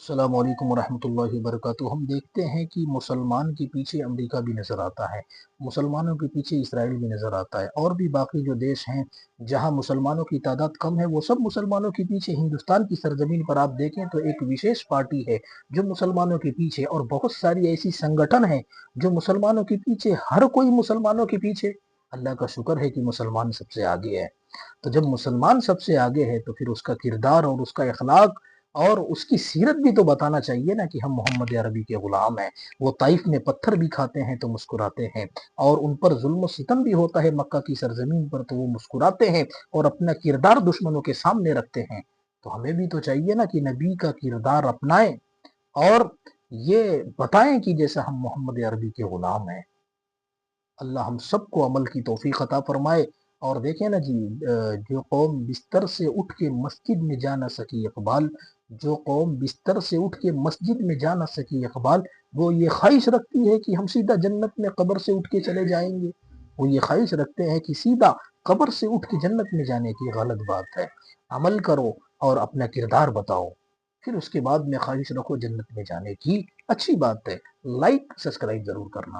السلام علیکم ورحمۃ اللہ وبرکاتہ۔ ہم دیکھتے ہیں کہ مسلمان کے پیچھے امریکہ بھی نظر آتا ہے، مسلمانوں کے پیچھے اسرائیل بھی نظر آتا ہے، اور بھی باقی جو دیش ہیں جہاں مسلمانوں کی تعداد کم ہے وہ سب مسلمانوں کے پیچھے۔ ہندوستان کی سرزمین پر آپ دیکھیں تو ایک وشیش پارٹی ہے جو مسلمانوں کے پیچھے، اور بہت ساری ایسی سنگٹھن ہیں جو مسلمانوں کے پیچھے، ہر کوئی مسلمانوں کے پیچھے۔ اللہ کا شکر ہے کہ مسلمان سب سے آگے ہے۔ تو جب مسلمان سب سے آگے ہے تو پھر اس کا کردار اور اس کا اخلاق اور اس کی سیرت بھی تو بتانا چاہیے نا، کہ ہم محمد عربی کے غلام ہیں۔ وہ طائف میں پتھر بھی کھاتے ہیں تو مسکراتے ہیں، اور ان پر ظلم و ستم بھی ہوتا ہے مکہ کی سرزمین پر تو وہ مسکراتے ہیں اور اپنا کردار دشمنوں کے سامنے رکھتے ہیں۔ تو ہمیں بھی تو چاہیے نا کہ نبی کا کردار اپنائیں اور یہ بتائیں کہ جیسا ہم محمد عربی کے غلام ہیں۔ اللہ ہم سب کو عمل کی توفیق عطا فرمائے۔ اور دیکھیں نا جی، جو قوم بستر سے اٹھ کے مسجد میں جا نہ سکی اقبال، جو قوم بستر سے اٹھ کے مسجد میں جا نہ سکی اقبال، وہ یہ خواہش رکھتی ہے کہ ہم سیدھا جنت میں قبر سے اٹھ کے چلے جائیں گے۔ وہ یہ خواہش رکھتے ہیں کہ سیدھا قبر سے اٹھ کے جنت میں جانے کی غلط بات ہے۔ عمل کرو اور اپنا کردار بتاؤ، پھر اس کے بعد میں خواہش رکھو جنت میں جانے کی، اچھی بات ہے۔ لائک سبسکرائب ضرور کرنا۔